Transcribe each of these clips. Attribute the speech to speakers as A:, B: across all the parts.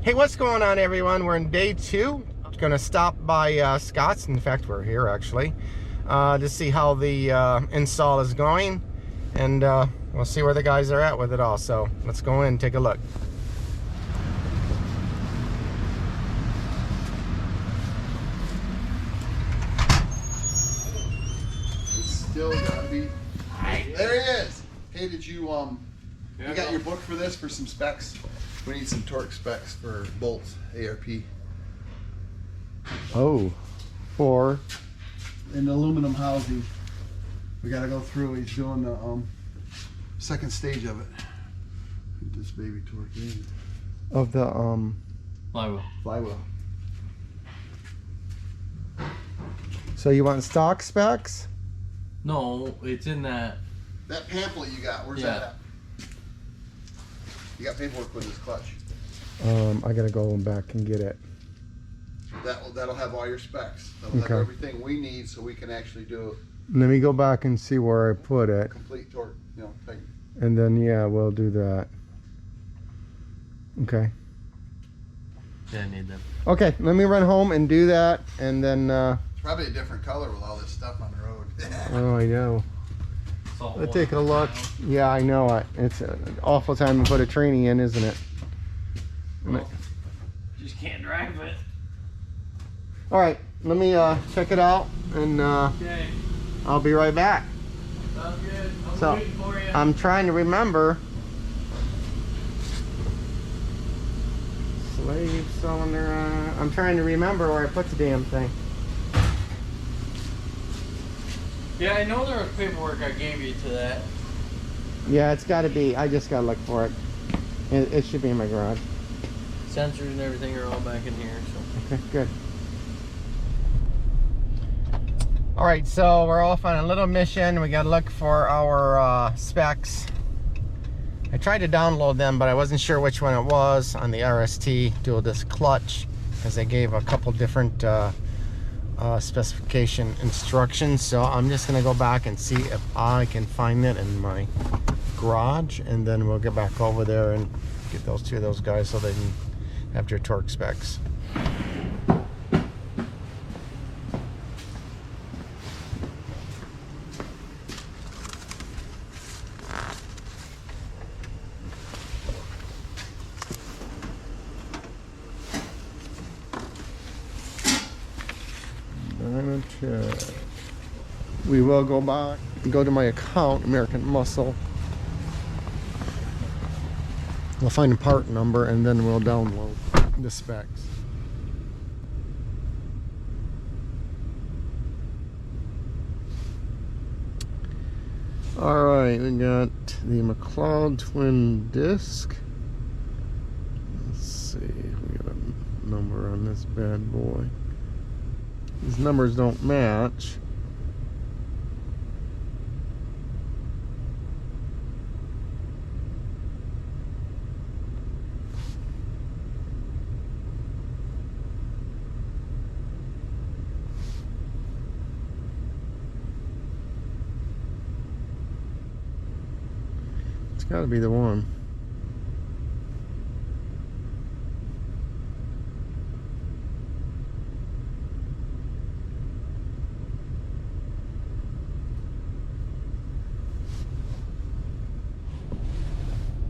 A: Hey, what's going on, everyone? We're in day 2. Going to stop by Scott's. In fact, we're here actually to see how the install is going, and we'll see where the guys are at with it all. So let's go in and take a look.
B: It's still gotta be. There he is. Hey, did you you got your book for this for some specs? We need some torque specs for bolts, ARP.
A: Oh, for
B: An aluminum housing. We gotta go through. He's doing the second stage of it. Get this baby torque in.
A: of the
B: Flywheel.
A: So you want stock specs?
C: No, it's in that.
B: That pamphlet you got, where's that at? You got paperwork with this clutch.
A: I gotta go back and get it.
B: That'll have all your specs. That'll have everything we need so we can actually do
A: Let me go back and see where I put
B: a
A: it,
B: complete torque, thing.
A: and then yeah, we'll do that. Okay.
C: Yeah, I need them.
A: Okay, let me run home and do that, and then
B: It's probably a different color with all this stuff on the road.
A: oh, I know. Let's take a look. Yeah, I know it. It's an awful time to put a training in, isn't it?
C: Well, just can't drive it.
A: All right, let me check it out, and
C: Okay.
A: I'll be right back.
C: Sounds good. I'm
A: So,
C: waiting for you.
A: I'm trying to remember. Slave cylinder. I'm trying to remember where I put the damn thing.
C: Yeah, I know there was paperwork I gave you to that.
A: Yeah, it's got to be. I just got to look for it. It should be in my garage.
C: Sensors and everything are all back in here. So.
A: Okay, good. All right, so we're off on a little mission. We got to look for our specs. I tried to download them, but I wasn't sure which one it was on the RST dual disc clutch, because they gave a couple different specification instructions. So I'm just gonna go back and see if I can find it in my garage, and then we'll get back over there and get those two of those guys so they can have their torque specs. We will go back, go to my account, American Muscle. We'll find a part number, and then we'll download the specs. All right, we got the McLeod twin disc. Let's see, we got a number on this bad boy. These numbers don't match. It's got to be the one.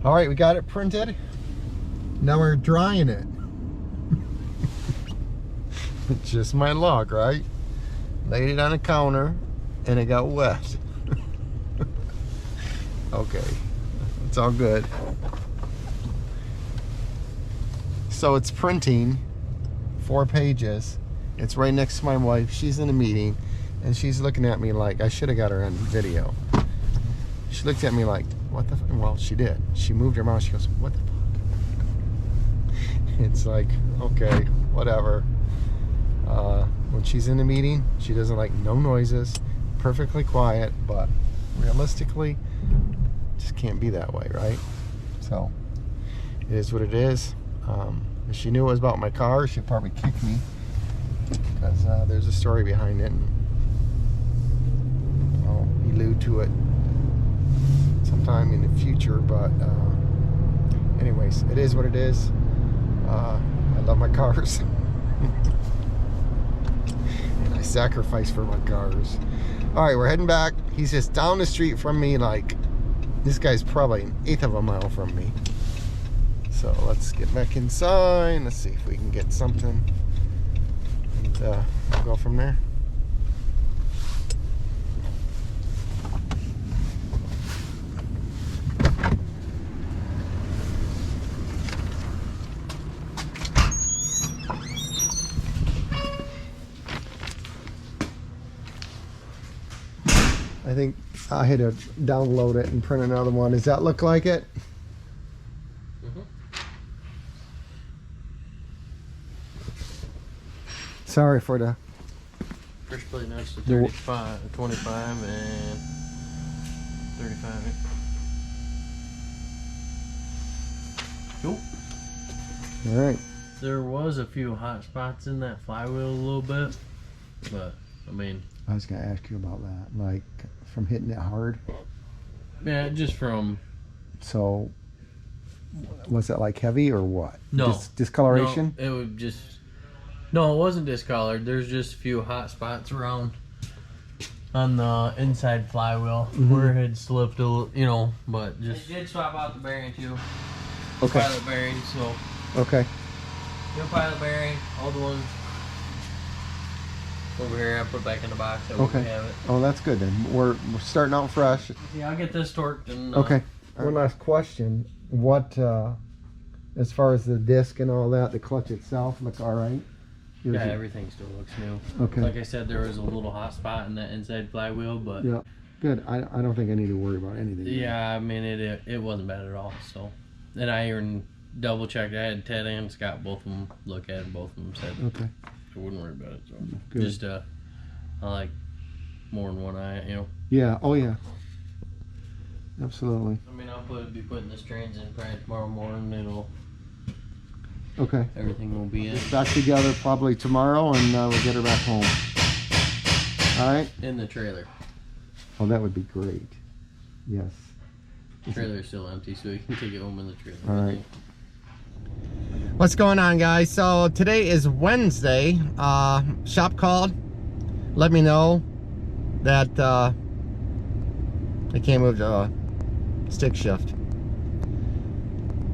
A: All right, we got it printed. Now we're drying it. It's just my luck, right? Laid it on the counter and it got wet. Okay, it's all good. So it's printing 4 pages. It's right next to my wife. She's in a meeting and she's looking at me like, I should have got her on video. She looked at me like, what the fuck? Well, she did. She moved her mouth. She goes, what the fuck? It's like, okay, whatever. When she's in a meeting, she doesn't like no noises, perfectly quiet, but realistically, just can't be that way, right? So, it is what it is. If she knew it was about my car, she'd probably kick me, because there's a story behind it, and I'll allude to it sometime in the future. But anyways, it is what it is. I love my cars. I sacrifice for my cars. All right, we're heading back. He's just down the street from me. Like, this guy's probably an eighth of a mile from me. So let's get back inside. Let's see if we can get something, and we'll go from there. I think I had to download it and print another one. Does that look like it?
C: Mm-hmm.
A: Sorry for the...
C: Push plate next to 35, 25 and 35. Cool.
A: All right.
C: There was a few hot spots in that flywheel a little bit, but I mean...
A: I was going to ask you about that, like from hitting it hard.
C: Yeah, just from...
A: So, was it like heavy or what?
C: No.
A: Discoloration?
C: No, it would just... No, it wasn't discolored. There's just a few hot spots around on the inside flywheel where it had slipped a little, you know, but just... I did swap out the bearing too.
A: Okay.
C: Pilot bearing, so...
A: Okay.
C: New pilot bearing, all the ones over here I put back in the box. That we
A: Okay.
C: have it.
A: Oh, that's good then. We're starting out fresh.
C: Yeah, I'll get this torqued and...
A: Okay. One last question. What, as far as the disc and all that, the clutch itself look all right?
C: Yeah, everything still looks new.
A: Okay.
C: Like I said, there was a little hot spot in that inside flywheel, but...
A: Yeah. Good. I don't think I need to worry about anything.
C: Yeah, I mean, it wasn't bad at all, so... And I even double checked. I had Ted and Scott, both of them, look at it. Both of them said
A: Okay.
C: I wouldn't worry about it, so...
A: Good.
C: Just, I like more than one eye, you know?
A: Yeah. Oh, yeah. Absolutely.
C: I mean, I'll be putting this trains in probably tomorrow morning. It'll...
A: Okay.
C: Everything will be in.
A: Back together probably tomorrow, and we'll get her back home. All right.
C: In the trailer.
A: Oh, that would be great. Yes.
C: The trailer's still empty, so you can take it home in the trailer.
A: All right. What's going on, guys? So today is Wednesday. Shop called. Let me know that they can't move the stick shift.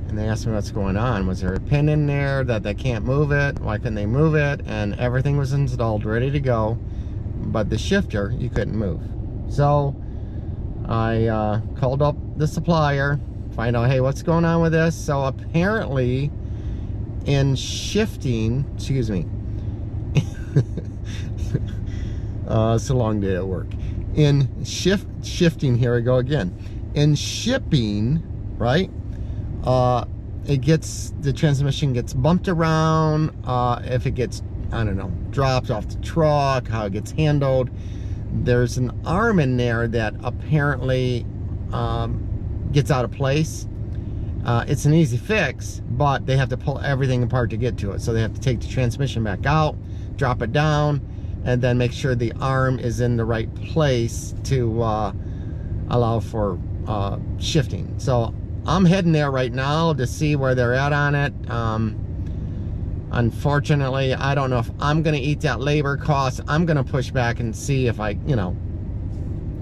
A: And they asked me what's going on. Was there a pin in there that they can't move it? Why couldn't they move it? And everything was installed, ready to go. But the shifter, you couldn't move. So I called up the supplier, find out, hey, what's going on with this? So apparently in shifting, excuse me, it's a long day at work. In shifting, here we go again. In shipping, right? The transmission gets bumped around, if it gets, I don't know, dropped off the truck, how it gets handled. There's an arm in there that apparently gets out of place. It's an easy fix, but they have to pull everything apart to get to it. So they have to take the transmission back out, drop it down, and then make sure the arm is in the right place to allow for shifting. So I'm heading there right now to see where they're at on it. Unfortunately, I don't know if I'm going to eat that labor cost. I'm going to push back and see if I,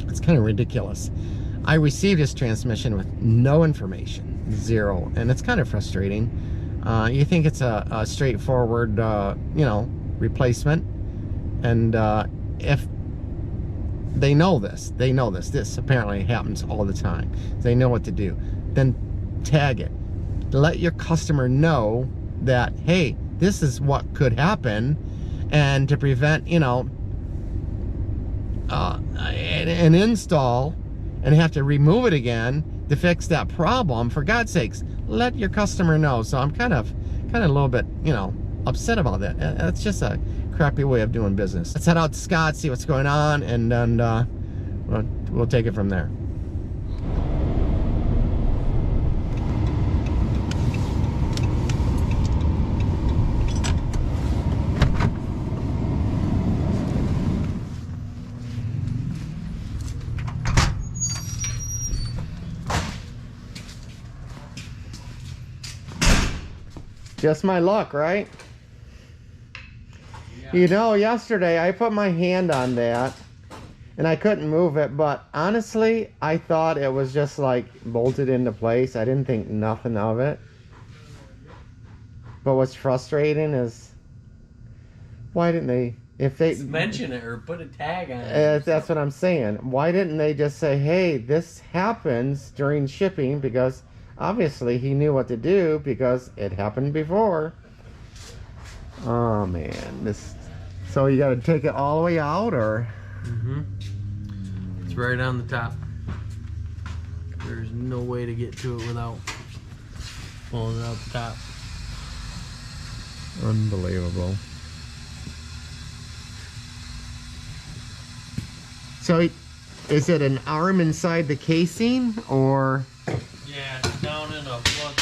A: it's kind of ridiculous. I received this transmission with no information, zero, and it's kind of frustrating. You think it's a straightforward, replacement, and if they know this, this apparently happens all the time. They know what to do. Then tag it. Let your customer know that, hey, this is what could happen, and to prevent, an install and have to remove it again to fix that problem. For God's sakes, let your customer know. So I'm kind of a little bit, upset about that. That's just a crappy way of doing business. Let's head out to Scott, see what's going on, and then we'll take it from there. Just my luck, right?
C: Yeah.
A: You know, yesterday I put my hand on that and I couldn't move it, but honestly, I thought it was just like bolted into place. I didn't think nothing of it. But what's frustrating is, why didn't they, if they
C: Just mention it or put a tag on it.
A: that's what I'm saying. Why didn't they just say, hey, this happens during shipping? Because obviously he knew what to do because it happened before. Oh man, this. So you got to take it all the way out, or?
C: Mm-hmm. It's right on the top. There's no way to get to it without pulling it out the top.
A: Unbelievable. So, is it an arm inside the casing, or?
C: Yeah, it's down in a plug.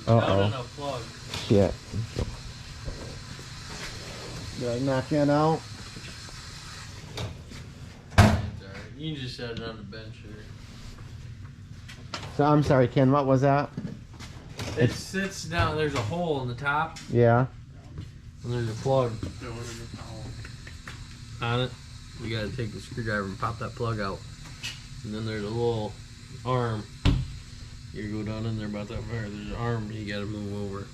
A: Uh-oh.
C: Down in a plug.
A: Shit. Did I knock that out?
C: It's alright. You can just set it on the bench here.
A: So, I'm sorry, Ken, what was that?
C: It sits down. There's a hole in the top,
A: Yeah.
C: and there's a plug on it. You gotta take the screwdriver and pop that plug out. And then there's a little arm. You go down in there about that far. There's an arm you gotta move over.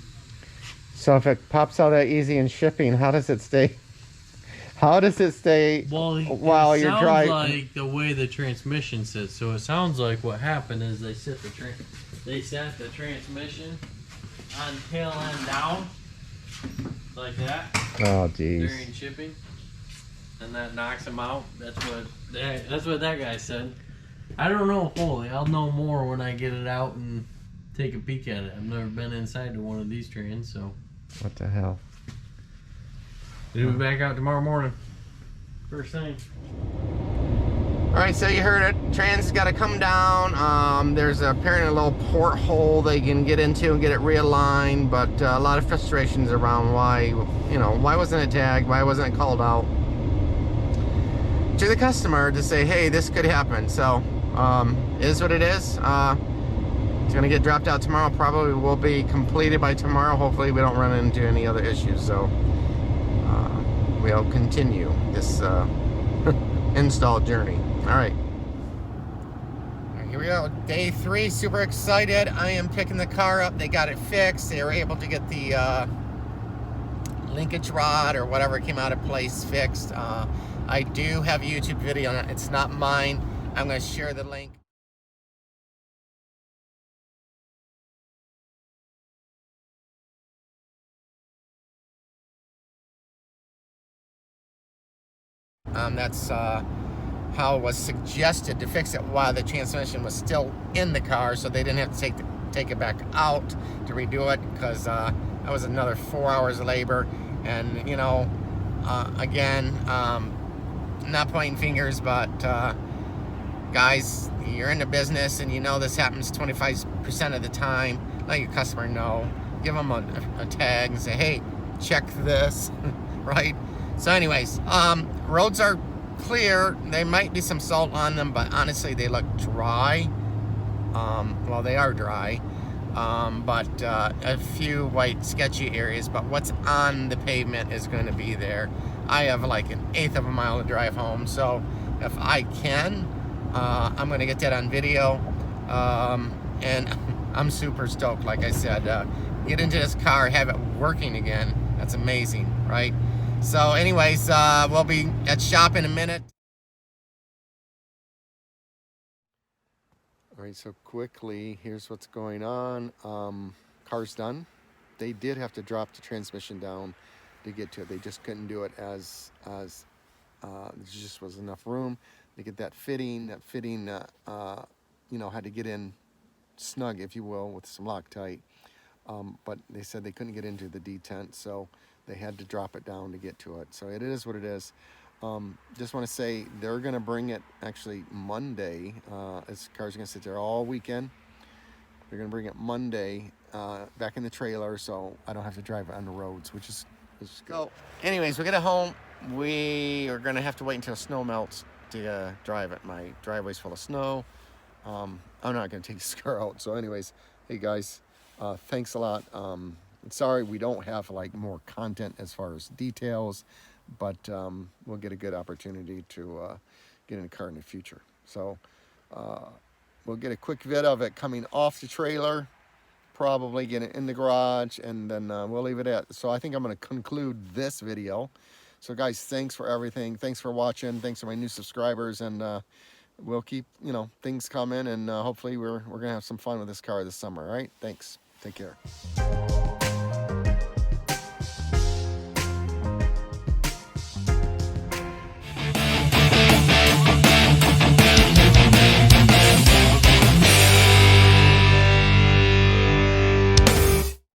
A: So if it pops out that easy in shipping, how does it stay? How does it stay
C: Well,
A: while
C: it
A: you're
C: sounds
A: driving?
C: like the way the transmission sits. So it sounds like what happened is they set the transmission on tail end down like that
A: Oh, geez.
C: during shipping, and that knocks them out. That's what that guy said. I don't know fully. I'll know more when I get it out and take a peek at it. I've never been inside to one of these trains, so
A: What the hell?
C: it'll be back out tomorrow morning. First thing.
A: All right, so you heard it. Trans has got to come down. There's apparently a little porthole they can get into and get it realigned, but a lot of frustrations around why wasn't it tagged? Why wasn't it called out to the customer to say, hey, this could happen? So, it is what it is. It's gonna get dropped out tomorrow. Probably will be completed by tomorrow. Hopefully we don't run into any other issues. So, we'll continue this install journey. All right. Here we go. Day 3. Super excited. I am picking the car up. They got it fixed. They were able to get the linkage rod or whatever came out of place fixed. I do have a YouTube video on it. It's not mine. I'm going to share the link. That's how it was suggested to fix it while the transmission was still in the car, so they didn't have to take it back out to redo it, because that was another 4 hours of labor. And again, not pointing fingers, but guys, you're in the business and you know this happens 25% of the time. Let your customer know. Give them a tag and say, hey, check this, right? So anyways, roads are clear. There might be some salt on them, but honestly they look dry. Well, they are dry, but a few white sketchy areas, but what's on the pavement is going to be there. I have like 1/8 of a mile to drive home, so if I can, I'm going to get that on video, and I'm super stoked. Like I said, get into this car, have it working again. That's amazing, right? So anyways, we'll be at shop in a minute. All right, so quickly, here's what's going on. Car's done. They did have to drop the transmission down to get to it. They just couldn't do it as there just was enough room to get that fitting. That fitting, had to get in snug, if you will, with some Loctite. But they said they couldn't get into the detent, so they had to drop it down to get to it. So it is what it is. Just want to say they're going to bring it actually Monday. This car's going to sit there all weekend. They're going to bring it Monday back in the trailer, so I don't have to drive it on the roads, which is good. Anyways, we get it home. We are going to have to wait until snow melts to drive it. My driveway's full of snow. I'm not going to take this car out. So anyways, hey guys, thanks a lot. Sorry we don't have like more content as far as details, but we'll get a good opportunity to get in a car in the future. So we'll get a quick vid of it coming off the trailer, probably get it in the garage, and then we'll leave it at. So I think I'm going to conclude this video. So guys, thanks for everything. Thanks for watching. Thanks for my new subscribers, and we'll keep, you know, things coming, and hopefully we're going to have some fun with this car this summer. All right, thanks. Take care.